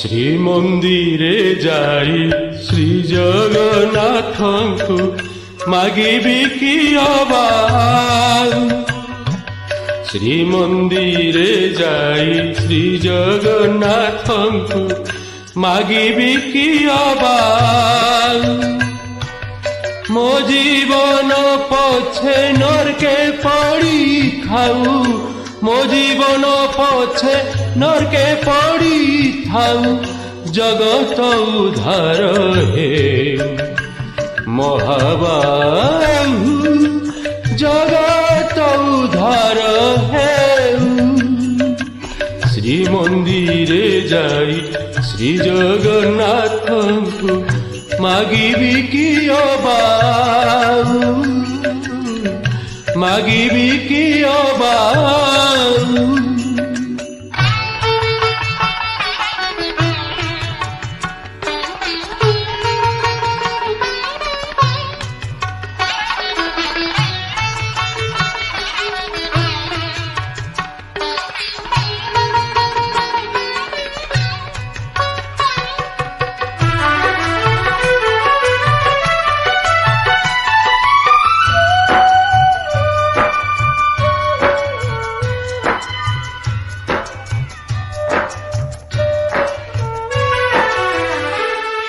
ଶ୍ରୀମନ୍ଦିରେ ଯାଇ ଶ୍ରୀ ଜଗନ୍ନାଥଙ୍କୁ ମାଗିବି କି ଅବାଲ। ଶ୍ରୀମନ୍ଦିରେ ଯାଇ ଶ୍ରୀ ଜଗନ୍ନାଥଙ୍କୁ ମାଗିବି କି ଅବାଲ। ମୋ ଜୀବନ ପଛେ ନର୍କେ ପଡ଼ିଥାଉ, ମୋ ଜୀବନ ପଛେ ନର୍କେ ପଡ଼ିଥାଉ, ଜଗତ ଉଦ୍ଧାର ହେଉ ମହାବାହୁ, ଜଗତ ଉଦ୍ଧାର ହେଉ। ଶ୍ରୀମନ୍ଦିରେ ଯାଇ ଶ୍ରୀ ଜଗନ୍ନାଥଙ୍କୁ ମାଗିବି କି ଅବାଲ, ମାଗିବି କି ଅବାଲ।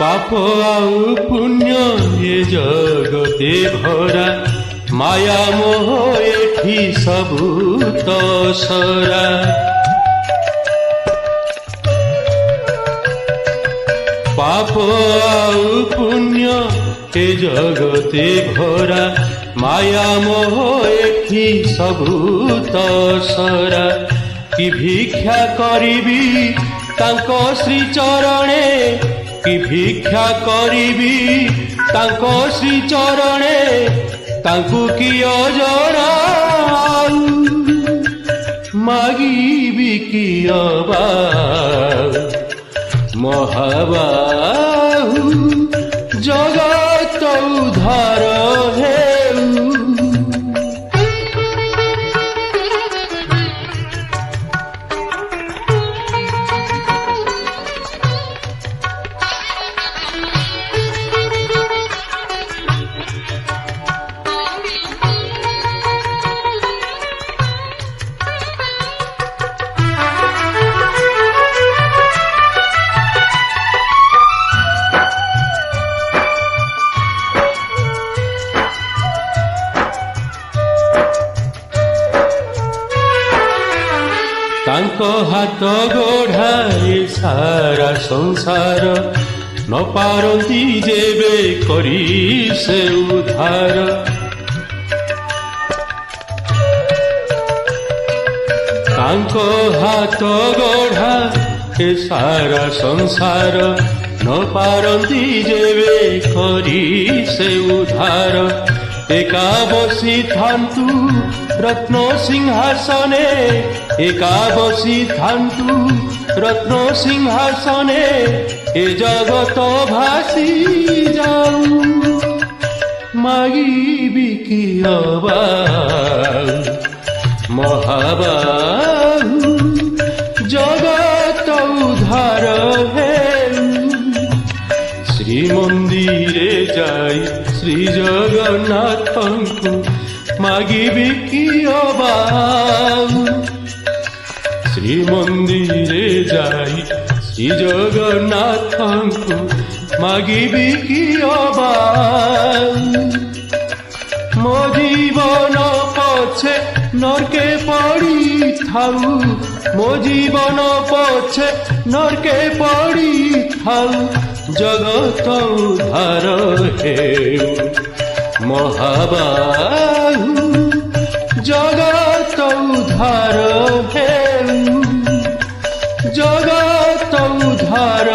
ପାପ ଆଉ ପୁଣ୍ୟ ଏ ଜଗତେ ଭରା, ମାୟା ମୋହ ଏଠି ସବୁ ତସରା। ପାପ ଆଉ ପୁଣ୍ୟ ଏ ଜଗତେ ଭରା, ମାୟା ମୋହ ଏଠି ସବୁ ତସରା। କି ଭିକ୍ଷା କରିବି ତାଙ୍କ ଶ୍ରୀଚରଣେ, କି ଭିକ୍ଷା କରିବି ତାଙ୍କ ଶ୍ରୀଚରଣେ, ତାଙ୍କୁ କିଏ ଜଣାଉ, ମାଗିବି କି ଅବାଲ। ମହାବାହୁ, ଜଗତ ଉଦ୍ଧାର ହେଉ। ତାଙ୍କ ହାତ ଗୋଢ଼ାଏ ସାରା ସଂସାର, ନ ପାରନ୍ତି ଯେବେ କରି ସେ ଉଦ୍ଧାର। ତାଙ୍କ ହାତ ଗଢ଼ା ଏ ସାରା ସଂସାର, ନ ପାରନ୍ତି ଯେବେ କରି ସେ ଉଦ୍ଧାର। ଏକା ବସିଥାନ୍ତୁ ରତ୍ନ ସିଂହାସନେ, ଏକା ବସିଥାନ୍ତୁ ରତ୍ନ ସିଂହାସନେ, ଏ ଜଗତ ଭାସି ଯାଉ, ମାଗିବି କି ଅବାଲ। ମହାବାହୁ, ଜଗତ ଉଦ୍ଧାର ହେଉ। ଶ୍ରୀମନ୍ଦିରେ ଯାଇ ଶ୍ରୀ ଜଗନ୍ନାଥଙ୍କୁ ମାଗିବି କି ଅବାଉ ଶ୍ରୀମନ୍ଦିରେ ଯାଇ ଶ୍ରୀ ଜଗନ୍ନାଥଙ୍କୁ ମାଗିବି କି ଅବାଉ ମୋ ଜୀବନ ପଛେ ନର୍କେ ପଡ଼ିଥାଉ ମୋ ଜୀବନ ପଛେ ନର୍କେ ପଡ଼ିଥାଉ ଜଗତ ଉଦ୍ଧାର ହେଉ ମହାବାହୁ ଜଗତ ଉଦ୍ଧାର ହେଉ ଜଗତ ଉଦ୍ଧାର